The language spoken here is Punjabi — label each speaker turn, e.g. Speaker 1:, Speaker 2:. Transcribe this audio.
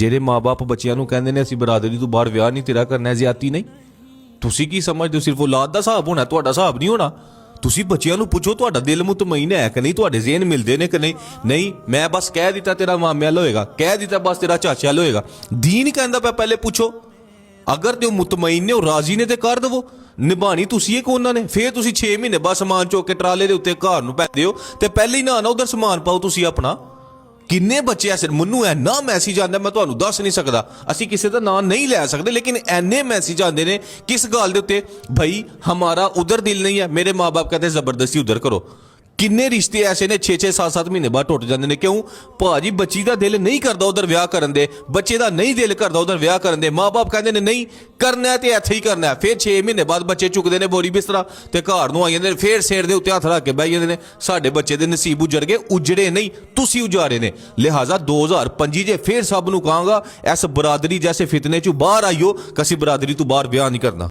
Speaker 1: ਜਿਹੜੇ ਮਾਂ-ਬਾਪ ਬੱਚਿਆਂ ਨੂੰ ਕਹਿੰਦੇ ਨੇ ਅਸੀਂ ਬਰਾਦਰੀ ਤੋਂ ਬਾਹਰ ਵਿਆਹ ਨਹੀਂ ਤੇਰਾ ਕਰਨਾ, ਜ਼ਿਆਦਤੀ ਨਹੀਂ? ਤੁਸੀਂ ਕੀ ਸਮਝਦੇ ਹੋ ਸਿਰਫ ਔਲਾਦ ਦਾ ਹਿਸਾਬ ਹੋਣਾ, ਤੁਹਾਡਾ ਹਿਸਾਬ ਨਹੀਂ ਹੋਣਾ? ਤੁਸੀਂ ਬੱਚਿਆਂ ਨੂੰ ਪੁੱਛੋ ਤੁਹਾਡਾ ਦਿਲ ਮੁਤਮਈਨ ਹੈ ਕਿ ਨਹੀਂ, ਤੁਹਾਡੇ ਜ਼ੇਨ ਮਿਲਦੇ ਨੇ ਕਿ ਨਹੀਂ? ਨਹੀਂ ਮੈਂ ਬਸ ਕਹਿ ਦਿੱਤਾ ਤੇਰਾ ਮਾਮੇ ਵਾਲ ਹੋਏਗਾ, ਕਹਿ ਦਿੱਤਾ ਬਸ ਤੇਰਾ ਚਾਚੇ ਵਾਲ ਹੋਏਗਾ। ਦੀਨ ਕਹਿੰਦਾ ਪਿਆ ਪਹਿਲੇ ਪੁੱਛੋ। ਅਗਰ ਤੇ ਉਹ ਮੁਤਮਈਨ ਨੇ, ਉਹ ਰਾਜ਼ੀ ਨੇ ਤੇ ਕਰ ਦੇਵੋ। ਨਿਭਾਣੀ ਤੁਸੀਂ ਇੱਕ ਉਹਨਾਂ ਨੇ। ਫਿਰ ਤੁਸੀਂ 6 ਮਹੀਨੇ ਬਾਅਦ ਸਮਾਨ ਚੁੱਕ ਕੇ ਟਰਾਲੇ ਦੇ ਉੱਤੇ ਘਰ ਨੂੰ ਪੈਂਦੇ ਹੋ ਤੇ ਪਹਿਲੇ ਹੀ ਨਾ ਉਧਰ ਸਮਾਨ ਪਾਓ ਤੁਸੀਂ ਆਪਣਾ। ਕਿੰਨੇ ਬੱਚੇ ਐਸੇ, ਮੈਨੂੰ ਇੰਨਾ ਮੈਸੇਜ ਆਉਂਦਾ ਮੈਂ ਤੁਹਾਨੂੰ ਦੱਸ ਨਹੀਂ ਸਕਦਾ। ਅਸੀਂ ਕਿਸੇ ਦਾ ਨਾਂ ਨਹੀਂ ਲੈ ਸਕਦੇ ਲੇਕਿਨ ਇੰਨੇ ਮੈਸੇਜ ਆਉਂਦੇ ਨੇ ਕਿਸ ਗੱਲ ਦੇ ਉੱਤੇ, ਭਾਈ ਹਮਾਰਾ ਉਧਰ ਦਿਲ ਨਹੀਂ ਹੈ, ਮੇਰੇ ਮਾਂ ਬਾਪ ਕਹਿੰਦੇ ਜ਼ਬਰਦਸਤੀ ਉਧਰ ਕਰੋ। ਕਿੰਨੇ ਰਿਸ਼ਤੇ ਐਸੇ ਨੇ 6-6 7-7 ਮਹੀਨੇ ਬਾਅਦ ਟੁੱਟ ਜਾਂਦੇ ਨੇ। ਕਿਉਂ? ਭਾਜੀ ਬੱਚੀ ਦਾ ਦਿਲ ਨਹੀਂ ਕਰਦਾ ਉਧਰ ਵਿਆਹ ਕਰਨ ਦੇ, ਬੱਚੇ ਦਾ ਨਹੀਂ ਦਿਲ ਕਰਦਾ ਉਧਰ ਵਿਆਹ ਕਰਨ ਦੇ। ਮਾਂ ਬਾਪ ਕਹਿੰਦੇ ਨੇ ਨਹੀਂ ਕਰਨਾ ਤੇ ਇੱਥੇ ਹੀ ਕਰਨਾ। ਫਿਰ 6 ਮਹੀਨੇ ਬਾਅਦ ਬੱਚੇ ਚੁੱਕਦੇ ਨੇ ਬੋਰੀ ਬਿਸਤਰਾ ਤੇ ਘਰ ਨੂੰ ਆ ਜਾਂਦੇ ਨੇ, ਫਿਰ ਸਿਰ ਦੇ ਉੱਤੇ ਹੱਥ ਰੱਖ ਕੇ ਬਹਿ ਜਾਂਦੇ ਨੇ ਸਾਡੇ ਬੱਚੇ ਦੇ ਨਸੀਬ ਉਜੜ ਗਏ। ਉਜੜੇ ਨਹੀਂ, ਤੁਸੀਂ ਉਜਾਰੇ ਨੇ। ਲਿਹਾਜ਼ਾ 2025 ਜੇ ਫਿਰ ਸਭ ਨੂੰ ਕਹਾਂਗਾ ਇਸ ਬਰਾਦਰੀ ਜੈਸੇ ਫਿਤਨੇ ਚੋਂ ਬਾਹਰ ਆਈਓ ਕਿ ਅਸੀਂ ਬਰਾਦਰੀ ਤੋਂ ਬਾਹਰ ਵਿਆਹ ਨਹੀਂ ਕਰਨਾ।